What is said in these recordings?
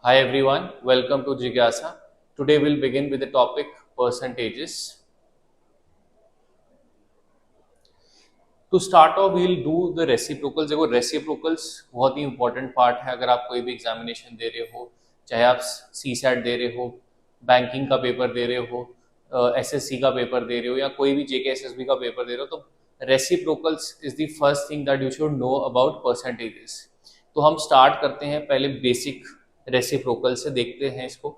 Hi everyone, welcome to Jigyasa. Today we'll begin with the topic percentages. To start off, we'll do the reciprocals. देखो reciprocals बहुत ही important part है. अगर आप कोई भी examination दे रहे हो, चाहे आप CSAT दे रहे हो, बैंकिंग का पेपर दे रहे हो, SSC का पेपर दे रहे हो या कोई भी JKSSB का पेपर दे रहे हो, तो reciprocals is the first thing that you should know about percentages. तो हम स्टार्ट करते हैं पहले बेसिक रेसिप्रोकल से, देखते हैं इसको.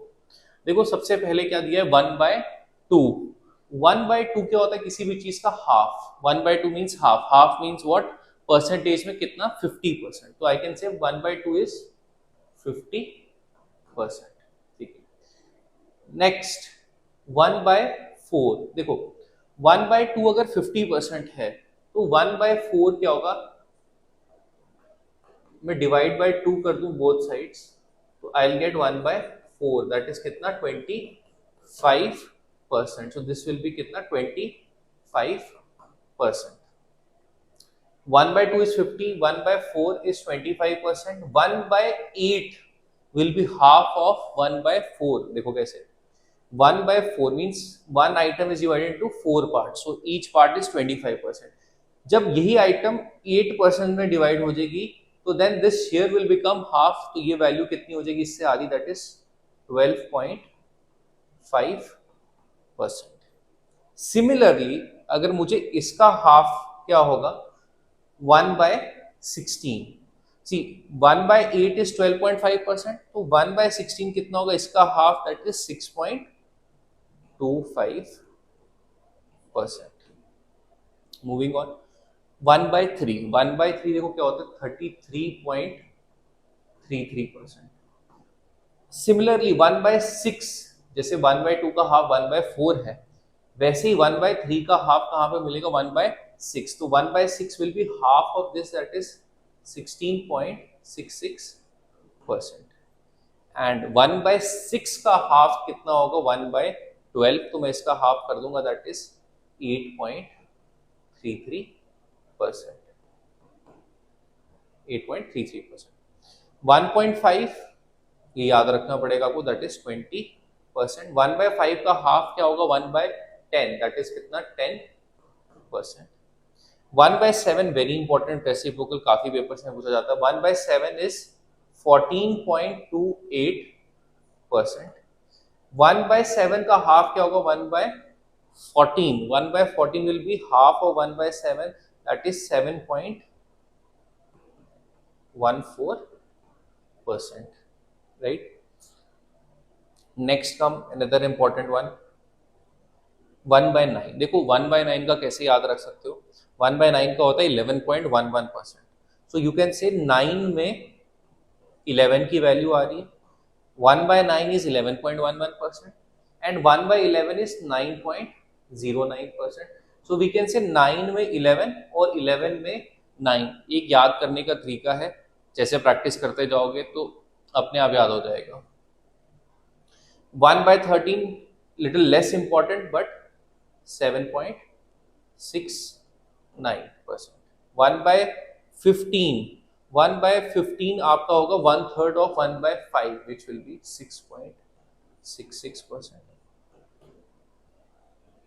देखो सबसे पहले क्या दिया है, 1/2. 1/2 क्या होता है, किसी भी चीज का half. 1/2 means half. Half means what, percentage में कितना, 50%. तो आई कैन से 1/2 इज 50%. ठीक है. नेक्स्ट 1/4. देखो 1/2 अगर 50% है तो 1/4 क्या होगा, मैं डिवाइड बाय 2 कर दूं बोथ साइड्स, तो I will get 1/4. That is कितना, 25%. सो दिस विल बी कितना, 25%. 1/2 is 50, 1/4 is 25%. 1/8 will be half of 1/4. देखो कैसे, 1/4 means one item is divided into 4 parts, so each part is 25%. जब यही आइटम 8% में डिवाइड हो जाएगी तो then this share will become half. तो ये वैल्यू कितनी हो जाएगी, इससे आधी, दैट इज 12.5%. सिमिलरली अगर मुझे इसका हाफ क्या होगा, 1/16. सी 1/8 इज 12.5%, तो 1/16 कितना होगा, इसका half, that is 6.25%. Moving on, 1/3. 1/3 देखो क्या होता है, 33.33%. सिमिलरली 1/6, जैसे 1/2 का हाफ 1/4 है, वैसे ही 1/3 का हाफ कहाँ पे मिलेगा, 1/6. तो 1/6 will be half of this, that is 16.66%. And 1/6 का हाफ कितना होगा, 1/12. तो मैं इसका हाफ कर दूंगा, दैट इज 8.33%. 8.33%. 1.5 ये याद रखना पड़ेगा आपको, दैट इज 20%. 1/5 का हाफ क्या होगा, 1/10. दैट इज कितना, 10%. 1/7 वेरी इंपॉर्टेंट रेसिप्रोकल, काफी पेपर्स में पूछा जाता है. 1/7 इज 14.28%. 1/7 का हाफ क्या होगा, 1/14. 1/14 will be half of 1/7, that is 7.14%. Right? Next come another important one, 1/9. देखो 1/9 का कैसे याद रख सकते हो, 1/9 का होता है 11.11%. सो यू कैन से 9 में 11 की वैल्यू आ रही है, 1/9 is 11.11% and 1/11 is 9.09%. So we can say 9 में 11 और 11 में 9. एक याद करने का तरीका है, जैसे प्रैक्टिस करते जाओगे तो अपने आप याद हो जाएगा. 1/13 little less important but 7.69%. 1/15, 1/15 आपका होगा 1/3 of 1/5, which will be 6.66%.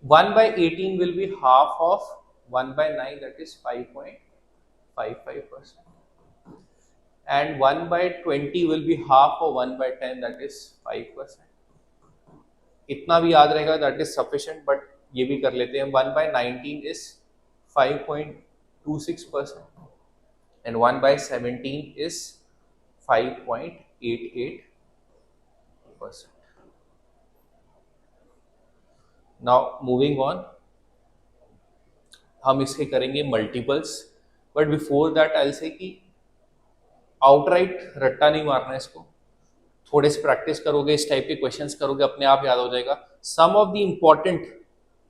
1/18 will be half of 1/9, that is 5.55%. And 1/20 will be half of 1/10, that is 5%. इतना भी याद रहेगा, दैट इज सफिशिएंट, बट ये भी कर लेते हैं. 1/19 is 5.26% and 1/17 is 5.88%. Now moving on, हम इसके करेंगे multiples, but before that I will say कि आउटराइट रट्टा नहीं मारना है इसको. थोड़े से प्रैक्टिस करोगे, इस टाइप के क्वेश्चंस करोगे, अपने आप याद हो जाएगा. Some of the important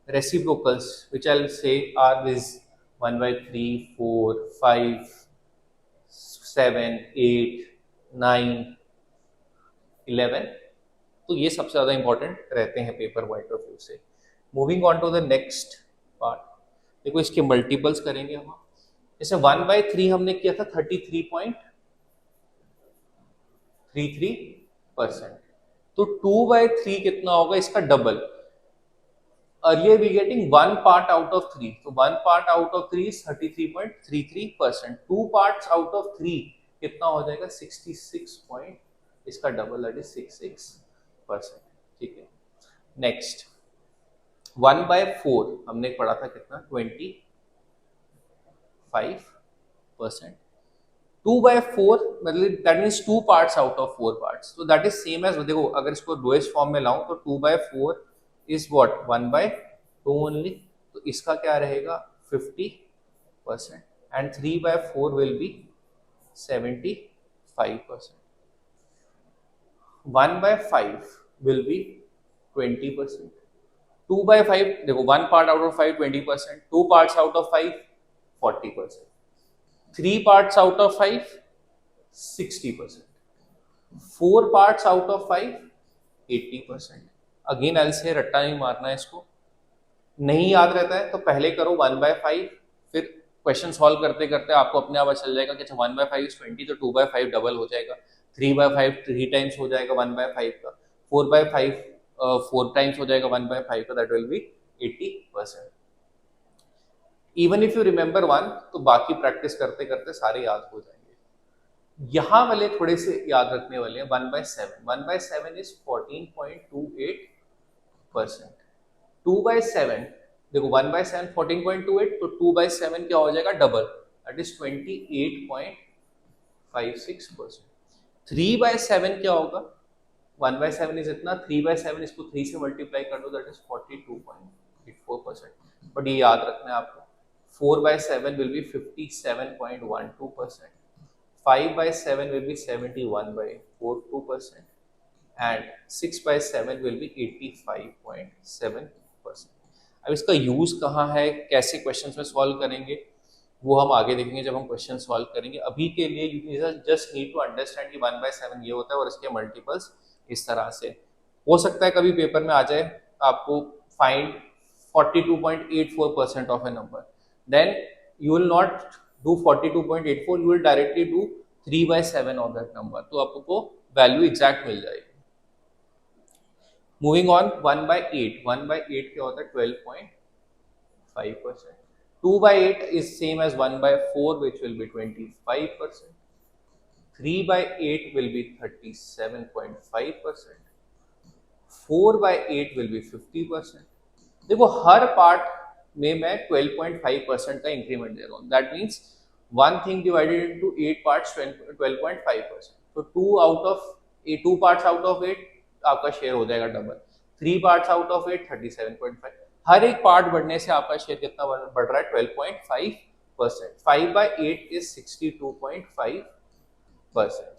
reciprocals which I'll say are this 1/3, 4, 5, 7, 8, 9, 11. तो ये सबसे ज्यादा इंपॉर्टेंट रहते हैं पेपर पॉइंट ऑफ व्यू से. Moving on to the next part, देखो इसके मल्टीपल्स करेंगे हम. जैसे 1/3 हमने किया था 33.33, परसेंट। तो 2/3 कितना होगा, इसका double. Earlier we getting 1 part out of 3, तो 1 part out of 3 is 33.33%। 2 parts out of 3 कितना हो जाएगा, 66 पॉइंट, इसका डबल दैट इज 66%। ठीक है, नेक्स्ट 1/4 हमने पढ़ा था कितना, 25%। 2/4 मतलब that means 2 parts out of 4 parts, तो दैट इज सेम एज, देखो अगर इसको लोएस्ट फॉर्म में लाऊं तो 2/4 इज व्हाट, 1/2 ओनली, तो इसका क्या रहेगा 50%, and 3/4 will be 75%। 1/5 will be 20%। 2/5 देखो, 1 part out of 5 20%, 2 parts out of 5 40%, 3 parts out of 5 60%, 4 parts out of 5 80%। Again I'll say रट्टा नहीं मारना है, इसको नहीं याद रहता है तो पहले करो 1/5, फिर क्वेश्चन सॉल्व करते करते आपको अपने आप चल जाएगा कि अच्छा 1/5 is 20, तो 2/5 डबल हो जाएगा, 3/5 3 टाइम्स हो जाएगा 1/5 का, 4/5 4 टाइम्स हो जाएगा 1/5 का, that will B 80%। Even if you remember 1, तो बाकी प्रैक्टिस करते करते सारे याद हो जाएंगे। यहाँ वाले थोड़े से याद रखने वाले हैं। 1/7, 1/7 इज 14.28%। 2/7 देखो, 1/7 14.28, तो 2/7 क्या हो जाएगा, डबल, दैट इज 28.56%। 3/7 क्या होगा, 1/7 इज इतना, 3/7 इसको 3 से मल्टीप्लाई कर दो, दैट इज 42.84%। बट ये याद रखना है आपको, 4/7 will be 57.12%, 5/7 will be 71.42%, and 6/7 will be 85.7%। अब इसका यूज कहाँ है, कैसे क्वेश्चंस में सॉल्व करेंगे, वो हम आगे देखेंगे जब हम क्वेश्चन सॉल्व करेंगे। अभी के लिए you just need to understand कि 1/7 ये होता है और इसके मल्टीपल्स इस तरह से। हो सकता है कभी पेपर में आ जाए आपको find 42.84% of a number, then you will not do 42.84, you will directly do 3/7 of that number, तो आपको वैल्यू एग्जैक्ट मिल जाएगी। मूविंग ऑन, 1/8, 1/8 क्या होता है, 12.5%। 2/8 is same as 1/4, which will be 25%। 3/8 will be 37.5%। 4/8 will be 50%। देखो हर पार्ट में मैं 12.5% का इंक्रीमेंट दे रहा हूँ, that means 1 thing divided into 8 parts 12.5%, तो 2 पार्ट्स आउट ऑफ 8 आपका शेयर हो जाएगा डबल, 3 पार्ट्स आउट ऑफ 8 37.5, हर एक पार्ट बढ़ने से आपका शेयर कितना बढ़ रहा है, 12.5%। 5/8 is 62.5%,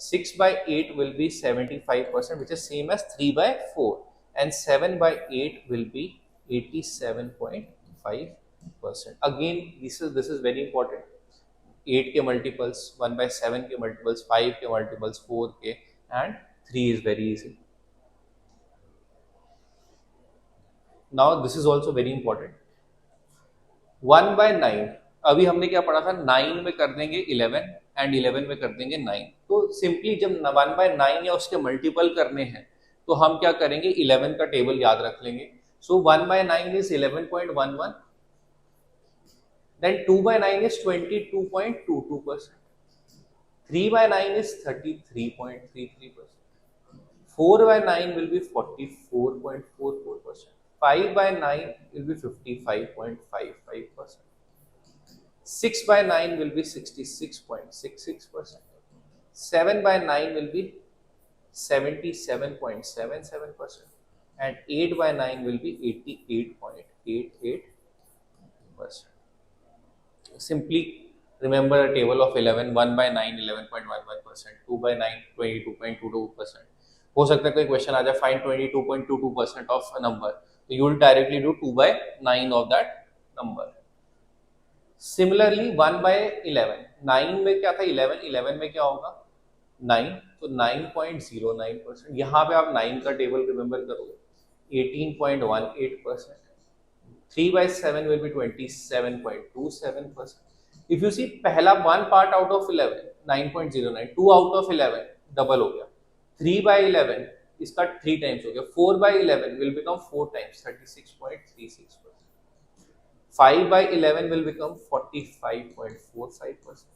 6/8 will be 75%, which is same as 3/4, and 7/8 will be 87.5%। Again, this is very important। 8 के multiples, 1/7 के multiples, 5 के multiples, 4 के, and 3 is very easy। Now this is also very important। 1/9, अभी हमने क्या पढ़ा था, 9 में कर देंगे 11 एंड 11 में कर देंगे 9, तो सिंपली जब 1/9 या उसके मल्टीपल करने हैं तो हम क्या करेंगे, 11 का टेबल याद रख लेंगे। So 1/9 is 11.11, then 2/9 is 22.22%, 3/9 is 33.33%, 4/9 will be 44.44%, 5/9 will be 55.55%, 6/9 will be 66.66%, 7/9 will be 77.77%, and 8/9 will be 88.88%. Simply remember a table of 11, 1/9 11.11%, 2/9 22.22%। हो सकता है कोई क्वेश्चन आ जाए, फाइंड 22.22% ऑफ अ नंबर, तो you will directly do 2/9 of that number. Similarly 1/11, 9 में क्या था, 11 में क्या होगा 9, तो 9.09%, यहाँ पे आप 9 का टेबल रिमेंबर करोगे, 18.18%, 3/7 will be 27.27%। If you see, पहला 1 part out of 11 9.09, 2 out of 11 double हो गया, 3/11 इसका 3 टाइम्स हो गया, 4/11 will become 4 times 36.36%, 5/11 will become 45.45%,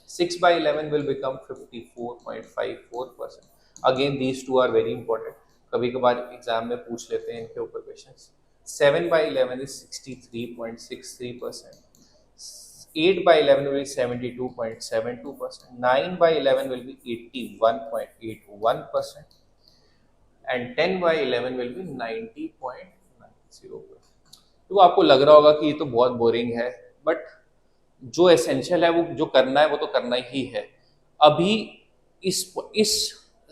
6/11 will become 54.54%. Again these two are very important, कभी कभार एग्जाम में पूछ लेते हैं इनके ऊपर questions. 7/11 is 63.63%, 8/11 will be 72.72%, 9/11 will be 81.81%, and 10/11 will be 90.90%. तो आपको लग रहा होगा कि ये तो बहुत बोरिंग है, बट जो एसेंशियल है वो जो करना है वो तो करना ही है. अभी इस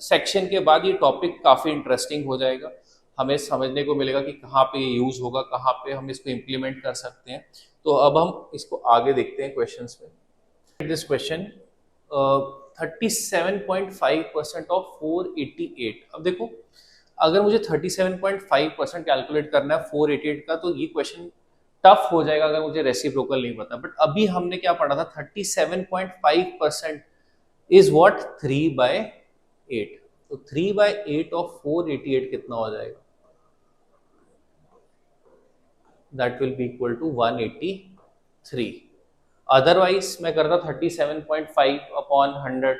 सेक्शन के बाद ये टॉपिक काफ़ी इंटरेस्टिंग हो जाएगा, हमें समझने को मिलेगा कि कहाँ पे ये यूज़ होगा, कहाँ पे हम इसको इम्प्लीमेंट कर सकते हैं. तो अब हम इसको आगे देखते हैं क्वेश्चंस में. This question 37.5% of 488. अब देखो अगर मुझे 37.5% कैलकुलेट करना है 488 का, तो ये क्वेश्चन टफ हो जाएगा अगर मुझे रेसिप्रोकल नहीं पता. बट अभी हमने क्या पढ़ा था, 37.5% इज व्हाट 3/8. तो 3/8 ऑफ 488 कितना हो जाएगा, that will be equal to 183. Otherwise मैं करता 37.5 अपॉन 100,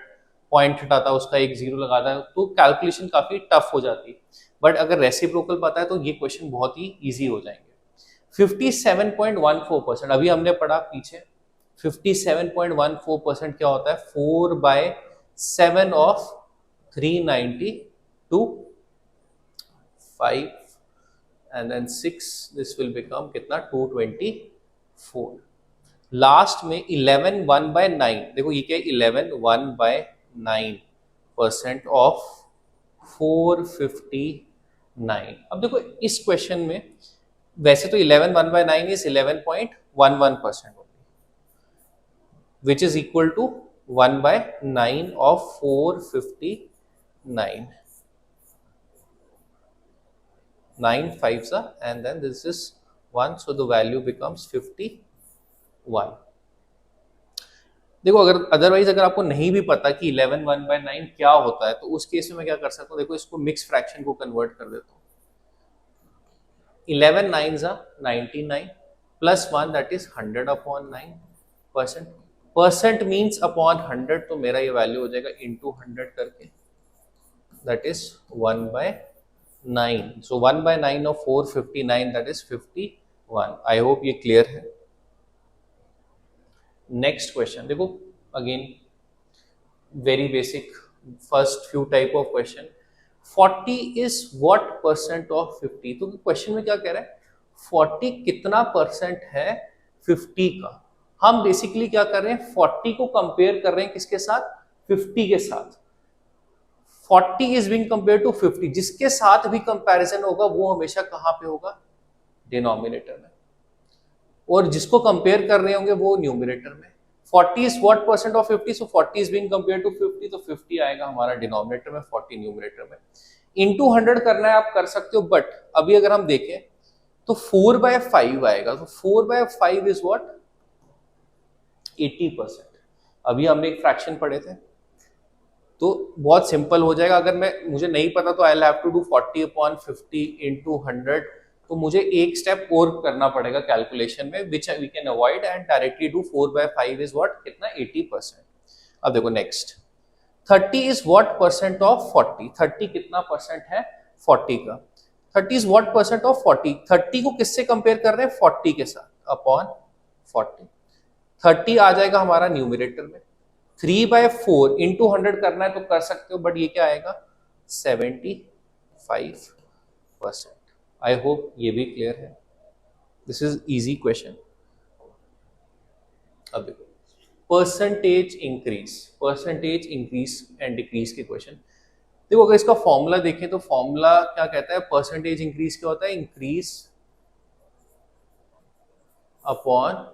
पॉइंट हटाता, उसका एक जीरो लगाता, तो कैलकुलेशन काफी टफ हो जाती. बट अगर रेसिप्रोकल पता है तो ये क्वेश्चन बहुत ही इजी हो जाएंगे. 57.14%, अभी हमने पढ़ा पीछे 57.14% क्या होता है, 4/7 of 392, 5 and then 6, this will become कितना 224. लास्ट में 11 1/9, देखो ये क्या 11 1/9% ऑफ 459. अब देखो इस क्वेश्चन में वैसे तो 11 1/9 is 11.11% which is equal to 1/9 of 459. 9 5s and then this is 1, so the value becomes 51. देखो अगर अदरवाइज अगर आपको नहीं भी पता कि 11 1/9 क्या होता है, तो उस केस में मैं क्या कर सकता हूँ, देखो इसको मिक्स फ्रैक्शन को कन्वर्ट कर देता हूँ. 11 9s 99 plus 1 that is 100/9%. Percent means upon 100, तो मेरा ये वैल्यू हो जाएगा इंटू 100 करके, that is 1/9. So 1/9 of 459 that is 51. I hope ये क्लियर है. नेक्स्ट क्वेश्चन देखो, again very basic, first few type of question. 40 is what percent of 50. तो क्वेश्चन में क्या कह रहा है, 40 कितना परसेंट है 50 का. हम बेसिकली क्या कर रहे हैं, 40 को कंपेयर कर रहे हैं किसके साथ, 50 के साथ. 40 इज बीइंग कंपेयर टू 50. जिसके साथ भी कंपैरिजन होगा वो हमेशा कहां पे होगा, डिनोमिनेटर में, और जिसको कंपेयर कर रहे होंगे वो न्यूमरेटर में. 40 is what percent of 50, so 40 is being compare to 50, तो 50 आएगा हमारा डिनोमिनेटर में, 40 न्यूमरेटर में. इनटू 100 करना है आप कर सकते हो, बट अभी अगर हम देखें तो 4/5 आएगा. तो 4/5 इज व्हाट 80%. अभी हमने एक फ्रैक्शन पढ़े थे, तो बहुत सिंपल हो जाएगा. अगर मुझे नहीं पता तो I will have to do 40/50 into 100. तो मुझे एक स्टेप और करना पड़ेगा कैलकुलेशन में, which we can avoid and directly do 4/5 is what, कितना 80%. अब देखो next, 30 is what percent of 40. 30 कितना परसेंट है 40 का. 30 इज व्हाट परसेंट ऑफ 40. 30 को किससे कंपेयर कर रहे हैं, 40 के साथ, अपॉन 40. 30 आ जाएगा हमारा न्यूमरेटर में. 3/4 इंटू 100 करना है तो कर सकते हो, बट ये क्या आएगा 75%. आई होप ये भी क्लियर है. This is easy question. अब देखो परसेंटेज इंक्रीज एंड डिक्रीज के क्वेश्चन. देखो अगर इसका फॉर्मूला देखें तो फॉर्मूला क्या कहता है, परसेंटेज इंक्रीज क्या होता है, increase upon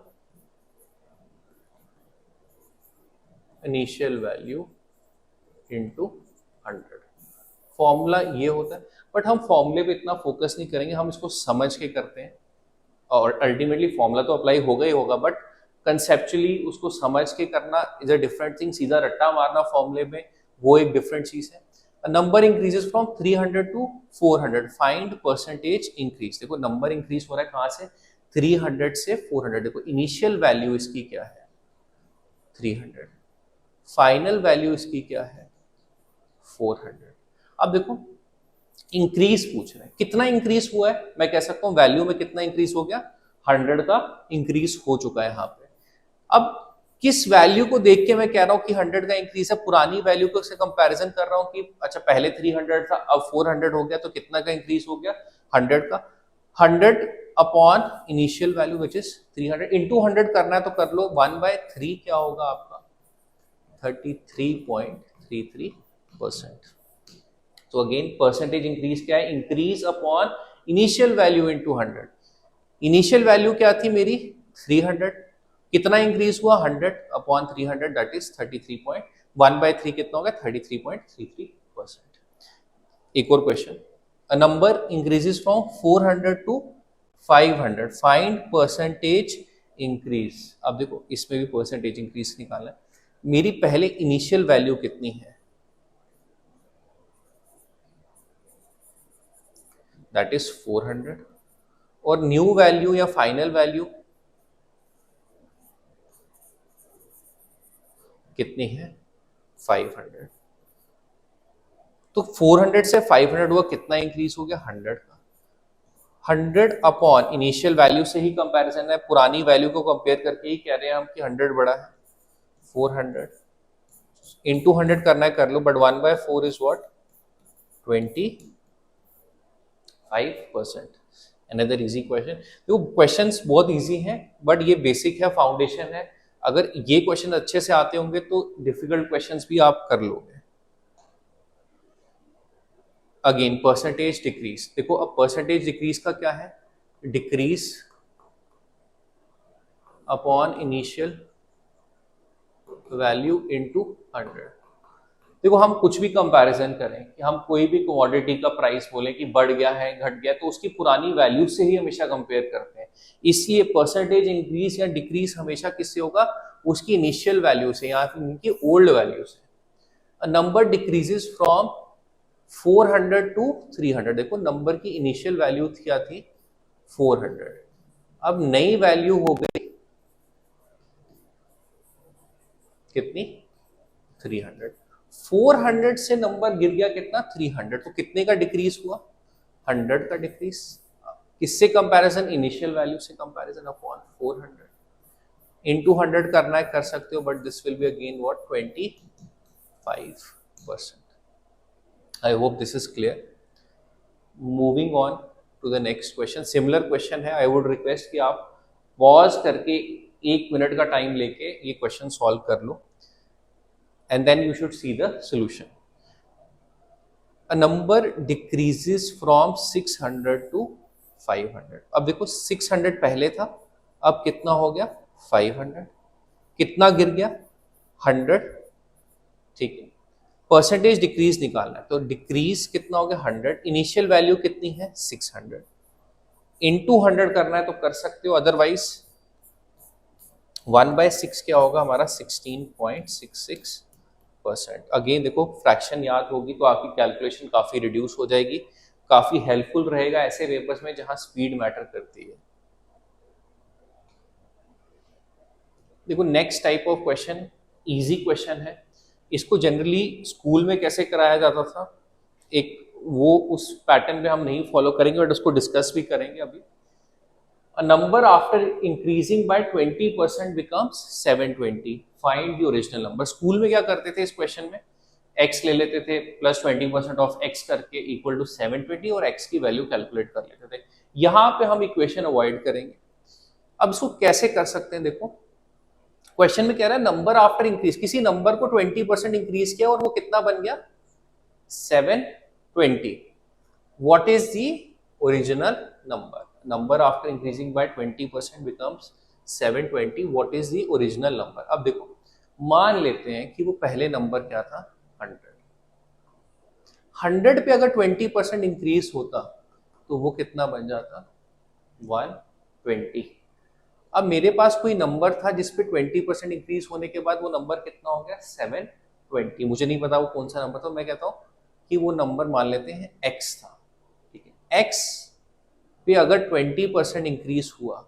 initial value into 100. Formula ये होता है, बट हम फॉर्मूले पे इतना फोकस नहीं करेंगे, हम इसको समझ के करते हैं. और अल्टीमेटली फॉर्मूला तो अप्लाई होगा ही होगा, बट कंसेप्चुअली उसको समझ के करना इज अ डिफरेंट थिंग. सीधा रट्टा मारना फॉर्मूले में वो एक डिफरेंट चीज है. Number increases from 300 to 400, find percentage increase. देखो नंबर इंक्रीज हो रहा है कहां से, 300 से 400। देखो इनिशियल वैल्यू इसकी क्या है 300, फाइनल वैल्यू इसकी क्या है 400। अब देखो इंक्रीज पूछ रहे हैं, कितना इंक्रीज हुआ है, मैं कह सकता हूं वैल्यू में कितना इंक्रीज हो गया, 100 का इंक्रीज हो चुका है यहाँ पे। अब किस वैल्यू को देख के मैं कह रहा हूं कि 100 का इंक्रीज है, पुरानी वैल्यू को से कंपैरिजन कर रहा हूं कि अच्छा पहले 300 था अब 400 हो गया, तो कितना का इंक्रीज हो गया 100 का। 100 upon initial value which is 300 into 100 करना है तो कर लो, 1/3 क्या होगा आपका 33.33%। तो अगेन परसेंटेज इंक्रीज क्या है, increase upon initial value into 100। Initial value क्या थी मेरी 300, कितना इंक्रीज हुआ 100 अपॉन 300 दैट इज 33.1/3 कितना होगा 33.33%। एक और question, a number increases from 400 to 500, find percentage increase. अब देखो इसमें भी परसेंटेज इंक्रीज निकालना है, मेरी पहले इनिशियल वैल्यू कितनी है दैट इज 400 और न्यू वैल्यू या फाइनल वैल्यू कितनी है 500। तो 400 से 500 हुआ, कितना इंक्रीज हो गया 100 का। 100 अपॉन इनिशियल वैल्यू से ही कंपैरिजन है, पुरानी वैल्यू को कंपेयर करके ही कह रहे हैं हम कि 100 बड़ा है। 400 इंटू 100 करना है कर लो, but 1/4 is what 25%। Another easy question. देखो क्वेश्चंस बहुत इजी हैं बट ये बेसिक है, फाउंडेशन है। अगर ये क्वेश्चन अच्छे से आते होंगे तो डिफिकल्ट क्वेश्चंस भी आप कर लोगे। अगेन परसेंटेज डिक्रीज, देखो अब परसेंटेज डिक्रीज का क्या है, decrease upon initial value into 100। देखो हम कुछ भी कंपैरिजन करें कि हम कोई भी कमोडिटी का प्राइस बोलें कि बढ़ गया है घट गया, तो उसकी पुरानी वैल्यू से ही हमेशा कंपेयर करते हैं। इसलिए परसेंटेज इंक्रीज या डिक्रीज हमेशा किससे होगा, उसकी इनिशियल वैल्यू से या फिर उनकी ओल्ड वैल्यू से। नंबर डिक्रीजेस फ्रॉम 400 टू 300, देखो नंबर की इनिशियल वैल्यू क्या थी 400, अब नई वैल्यू हो गई कितनी 300। 400 से नंबर गिर गया कितना 300, तो कितने का डिक्रीज हुआ 100 का डिक्रीज। किससे कंपैरिजन, इनिशियल वैल्यू से कंपैरिजन अपॉन 400 इनटू 100 करना है कर सकते हो, but this will be again what 25%। I hope this is clear. Moving on to the next question, similar question है। आई वुड रिक्वेस्ट कि आप पॉज करके 1 मिनट का टाइम लेके ये क्वेश्चन सॉल्व कर लो and then you should see the solution. A number decreases from 600 to 500। अब देखो 600 पहले था, अब कितना हो गया 500, कितना गिर गया 100, ठीक है। परसेंटेज डिक्रीज निकालना है, तो डिक्रीज कितना हो गया 100, इनिशियल वैल्यू कितनी है 600, इनटू 100 करना है तो कर सकते हो, अदरवाइज 1/6 क्या होगा हमारा 16.66%। अगेन देखो फ्रैक्शन याद होगी तो आपकी कैलकुलेशन काफी रिड्यूस हो जाएगी, काफी हेल्पफुल रहेगा ऐसे पेपर्स में जहां स्पीड मैटर करती है। देखो next type of question easy question है, इसको जनरली स्कूल में कैसे कराया जाता था, एक वो उस पैटर्न पे हम नहीं फॉलो करेंगे बट उसको डिस्कस भी करेंगे अभी। A number after increasing by 20% becomes 720. Find the original number. School में क्या करते थे इस क्वेश्चन में, x ले लेते थे प्लस 20% ऑफ x करके इक्वल टू 720 और x की वैल्यू कैलकुलेट कर लेते थे। यहाँ पे हम इक्वेशन अवॉइड करेंगे। अब इसको कैसे कर सकते हैं, देखो क्वेश्चन में कह रहा है नंबर आफ्टर इंक्रीज, किसी नंबर को 20% इंक्रीज किया और वो कितना बन गया 720। What is the original number, number after increasing by 20% becomes 720, what is the original number। अब देखो मान लेते हैं कि वो पहले नंबर क्या था 100 पे अगर 20% इंक्रीज होता तो वो कितना बन जाता 120। अब मेरे पास कोई नंबर था जिसपे 20% इंक्रीज होने के बाद वो नंबर कितना हो गया 720, मुझे नहीं पता वो कौन सा नंबर था, मैं कहता हूँ कि वो नंबर मान लेते हैं x था, ठीक है। x पे अगर 20% इंक्रीज हुआ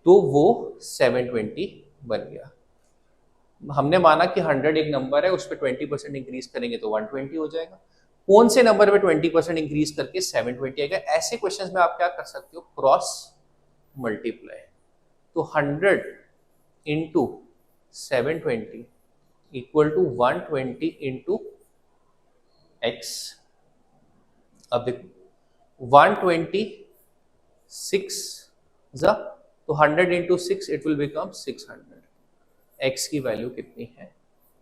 तो वो 720 बन गया। हमने माना कि 100 एक नंबर है, उस पर 20% इंक्रीज करेंगे तो 120 हो जाएगा। कौन से नंबर पे 20% इंक्रीज करके 720 आएगा? ऐसे क्वेश्चंस में आप क्या कर सकते हो, क्रॉस मल्टीप्लाई। तो 100 into 720 equal to 120 into x. अब देखो 126 तो 100 into 6 it will become 600। X की वैल्यू कितनी है?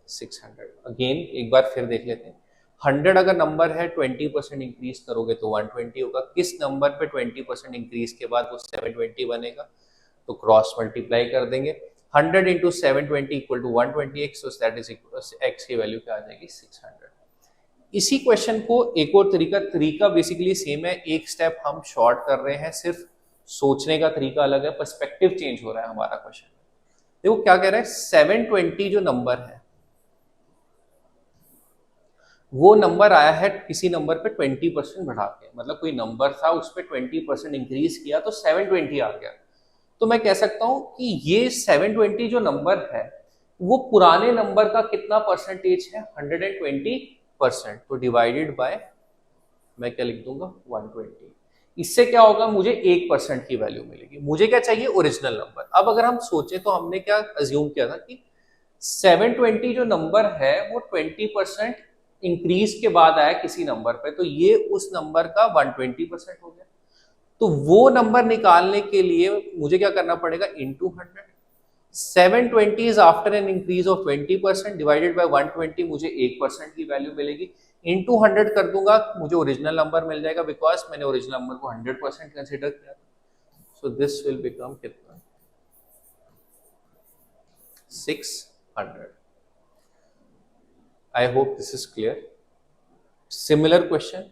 600। अगेन एक बार फिर देख लेते हैं। 100 अगर नंबर है, 20% इंक्रीज करोगे तो 120 होगा। किस नंबर पे 20% इंक्रीज के बाद वो 720 बनेगा? तो क्रॉस मल्टीप्लाई कर देंगे। 100 into 720 equal to 120x, so that is x की वैल्यू क्या आ जाएगी? 600। इसी क्वेश्चन को एक और तरीका बेसिकली सेम है, एक स्टेप हम शॉर्ट कर रहे हैं, सिर्फ सोचने का तरीका अलग है, पर्सपेक्टिव चेंज हो रहा है हमारा क्वेश्चन। देखो क्या कह रहा है, 720 जो नंबर है वो नंबर आया है किसी नंबर पे 20% बढ़ा के, मतलब कोई नंबर था उस पर 20% इंक्रीज किया तो 720 आ गया। तो मैं कह सकता हूं कि ये 720 जो नंबर है वो पुराने नंबर का कितना परसेंटेज है? 120%। तो डिवाइडेड बाय, मैं क्या लिख दूंगा? 120। इससे क्या होगा, मुझे 1% की वैल्यू मिलेगी। मुझे क्या चाहिए? Original number. अब अगर हम सोचें तो हमने क्या अज्यूम किया था कि 720 जो नंबर है वो 20% इंक्रीज के बाद आया किसी नंबर पे, तो ये उस नंबर का 120% हो गया। तो वो नंबर निकालने के लिए मुझे क्या करना पड़ेगा? Into 100। 720 is after an increase of 20% divided by 120, मुझे 1% की वैल्यू मिलेगी। इंटू 100 कर दूंगा, मुझे ओरिजिनल नंबर मिल जाएगा, बिकॉज मैंने ओरिजिनल नंबर को 100% कंसिडर किया था। सो दिस विल बिकम कितना? 600। I hope this is clear. Similar question.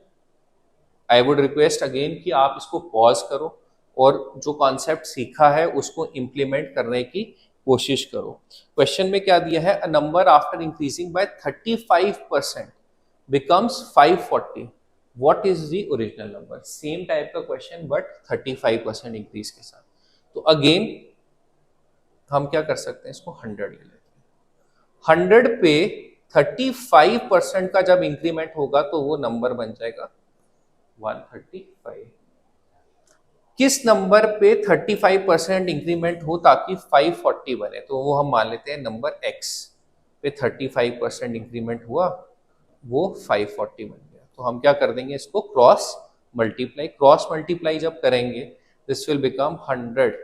I would request again कि आप इसको पॉज करो और जो कॉन्सेप्ट सीखा है उसको इम्प्लीमेंट करने की कोशिश करो। क्वेश्चन में क्या दिया है? A number after increasing by 35% becomes 540. What is the original number? Same type का क्वेश्चन बट 35% इंक्रीज के साथ। तो अगेन हम क्या कर सकते हैं, इसको 100 ले लेते हैं। 100 पे 35% का जब इंक्रीमेंट होगा तो वो नंबर बन जाएगा 135। किस नंबर पे 35% इंक्रीमेंट हो ताकि 540 बने? तो वो हम मान लेते हैं नंबर x पे 35% इंक्रीमेंट हुआ, वो 540 बन गया। तो हम क्या कर देंगे, इसको क्रॉस मल्टीप्लाई। क्रॉस मल्टीप्लाई जब करेंगे this will become 100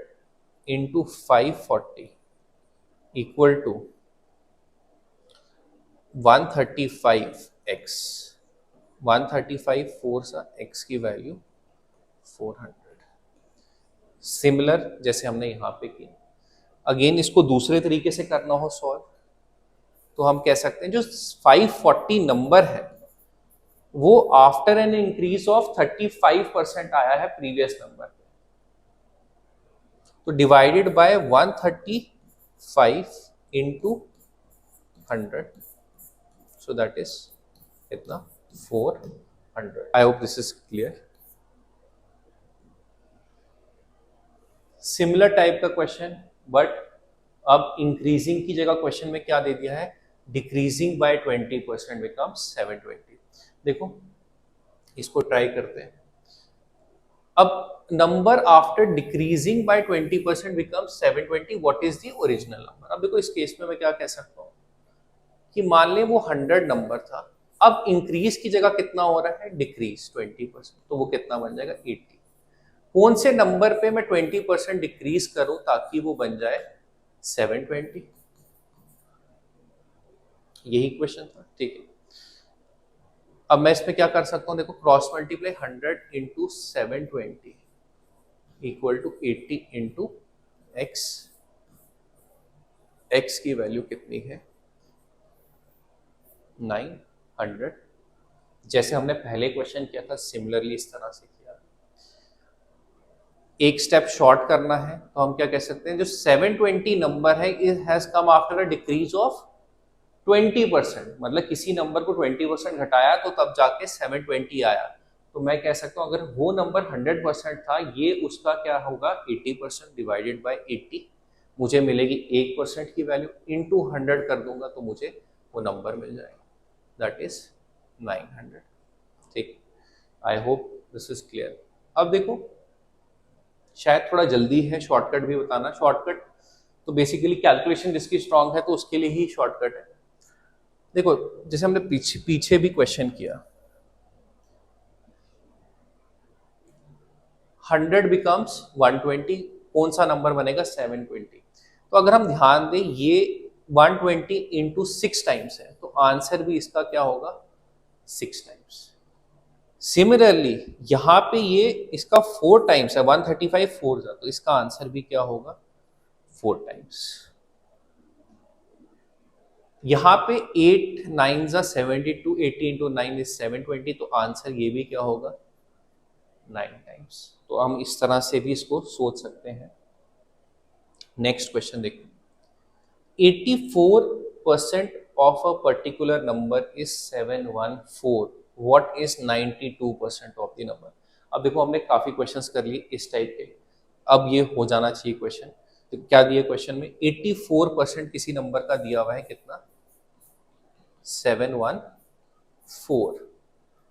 into 540 equal to 135x। 135 4 सा x की वैल्यू 400। सिमिलर जैसे हमने यहाँ पे किया। अगेन इसको दूसरे तरीके से करना हो सॉल्व तो हम कह सकते हैं जो 540 नंबर है वो आफ्टर एन इंक्रीज ऑफ 35% आया है प्रीवियस नंबर पे, तो divided by 135 into 100, so that is कितना? 400। I hope this is clear. Similar type का क्वेश्चन बट अब इंक्रीजिंग की जगह क्वेश्चन में क्या दे दिया है? Decreasing by 20% become 720। देखो इसको ट्राई करते हैं। अब number after decreasing by 20% become 720, what is the original number? अब देखो इस केस में मैं क्या कह सकता हूँ कि मान लें वो 100 नंबर था, अब इंक्रीज की जगह कितना हो रहा है? डिक्रीज 20%, तो वो कितना बन जाएगा? 80। कौन से नंबर पे मैं 20% डिक्रीज करूं ताकि वो बन जाए 720? यही क्वेश्चन था, ठीक है। अब मैं इसमें क्या कर सकता हूं, देखो cross multiply 100 into 720 equal to 80 into x. X की वैल्यू कितनी है? 900। जैसे हमने पहले क्वेश्चन किया था सिमिलरली इस तरह से किया। एक स्टेप शॉर्ट करना है तो हम क्या कह सकते हैं, जो 720 नंबर है it has come after a decrease of 20%, मतलब किसी नंबर को 20% घटाया तो तब जाके 720 आया। तो मैं कह सकता हूँ अगर वो नंबर 100% था, ये उसका क्या होगा 80% डिवाइडेड बाय 80, मुझे मिलेगी 1% की वैल्यू, इनटू 100 कर दूंगा तो मुझे वो नंबर मिल जाएगा, दैट इज 900। ठीक, आई होप दिस इज क्लियर। अब देखो, शायद थोड़ा जल्दी है, शॉर्टकट भी बताना। शॉर्टकट तो बेसिकली कैलकुलेशन जिसकी स्ट्रांग है तो उसके लिए ही शॉर्टकट है। देखो, जैसे हमने पीछे भी क्वेश्चन किया, 100 बिकम्स 120, कौन सा नंबर बनेगा 720। तो अगर हम ध्यान दें, ये 120 इंटू 6 टाइम्स है, तो आंसर भी इसका क्या होगा 6 टाइम्स। सिमिलरली यहाँ पे ये इसका 4 टाइम्स है, 135 4 जा, तो इसका आंसर भी क्या होगा 4 टाइम्स। यहाँ पे 8 9 जा 72, 80 इंटू 9 इज 720, तो आंसर ये भी क्या होगा 9 टाइम्स। तो हम इस तरह से भी इसको सोच सकते हैं। नेक्स्ट क्वेश्चन देखिए, 84% of a particular number is 714, what is 92% of the number। अब देखो, हमने काफी क्वेश्चंस कर लिए इस टाइप के, अब ये हो जाना चाहिए क्वेश्चन। तो क्या दिया क्वेश्चन में, 84% किसी नंबर का दिया हुआ है, कितना 714,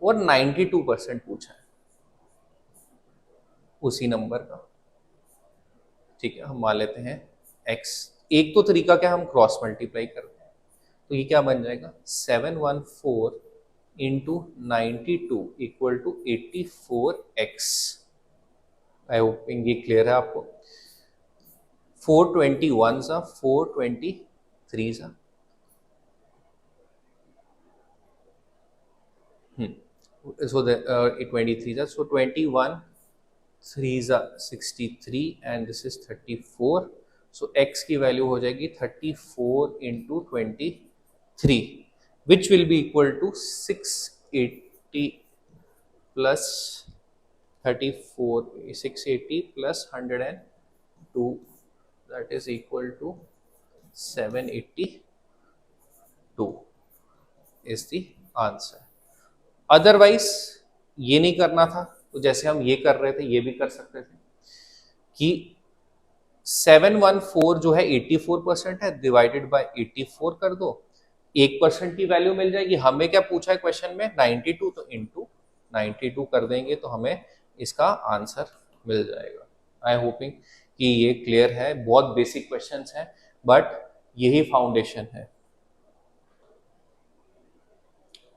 और 92% पूछा है उसी नंबर का। ठीक है, हम मान लेते हैं x। एक तो तरीका क्या, हम क्रॉस मल्टीप्लाई करते हैं, तो ये क्या बन जाएगा 714 into 92 equal to 84x। I hoping ये क्लियर है आपको। 421 सा 423 सा, so the 23 सा, so 21 3 सा 63 and this is 34, so x की वैल्यू हो जाएगी 34 into 23 which will be equal to 680 plus 34, 680 plus 102, that is equal to 782 is the answer। Otherwise ये नहीं करना था, तो जैसे हम ये कर रहे थे ये भी कर सकते थे कि 714 जो है 84% है, डिवाइडेड बाय 84 कर दो, 1% की वैल्यू मिल जाएगी। हमें क्या पूछा है क्वेश्चन में 92, तो इंटू 92 कर देंगे तो हमें इसका आंसर मिल जाएगा। आई होपिंग कि ये क्लियर है। बहुत बेसिक क्वेश्चंस हैं बट यही फाउंडेशन है।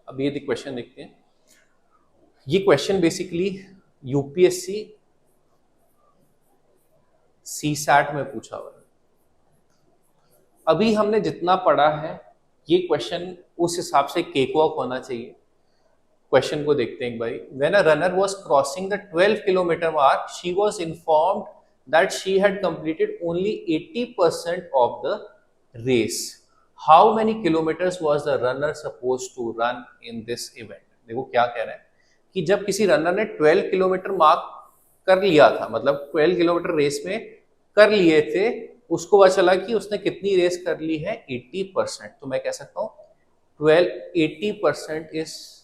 अब ये क्वेश्चन देखते हैं। ये क्वेश्चन बेसिकली यूपीएससी सीसैट में पूछा हुआ है। अभी हमने जितना पढ़ा है ये क्वेश्चन उस हिसाब से केक वॉक होना चाहिए। क्वेश्चन को देखते हैं एक बारी। When a runner was crossing the 12 kilometre mark, she was informed that she had completed only 80% of the race. How many kilometres was the runner supposed to run in this event. देखो क्या कह रहे हैं कि जब किसी runner ने 12 kilometre mark कर लिया था, मतलब 12 किलोमीटर रेस में कर लिए थे, उसको पता चला कि उसने कितनी रेस कर ली है 80%। तो मैं कह सकता हूँ 80% is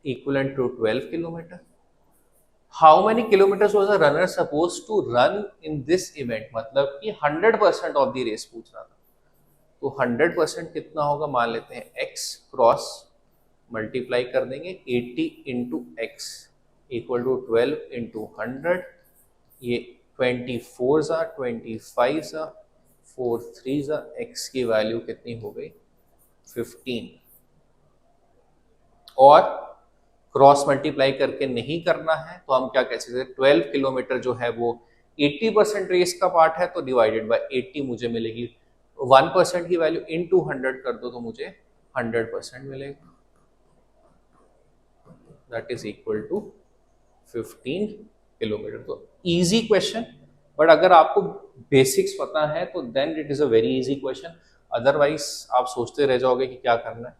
equivalent to 12 kilometre. How many kilometres was the runner suppose to run in this event, मतलब कि 100% ऑफ द रेस पूछ रहा था। तो 100% कितना होगा, मान लेते हैं x क्रॉस मल्टीप्लाई कर देंगे 80 into x equal to 12 into 100, ये 24 सा 25 सा 4 3 सा, x की वैल्यू कितनी हो गई 15। और क्रॉस मल्टीप्लाई करके नहीं करना है तो हम क्या कह सकते हैं, 12 किलोमीटर जो है वो 80% रेस का पार्ट है, तो डिवाइडेड बाय 80 मुझे मिलेगी 1% की वैल्यू, इनटू 100 कर दो तो मुझे 100% मिलेगा, that is equal to 15 kilometre. तो इजी क्वेश्चन, बट अगर आपको बेसिक्स पता है तो then it is a very easy question. Otherwise आप सोचते रह जाओगे कि क्या करना है।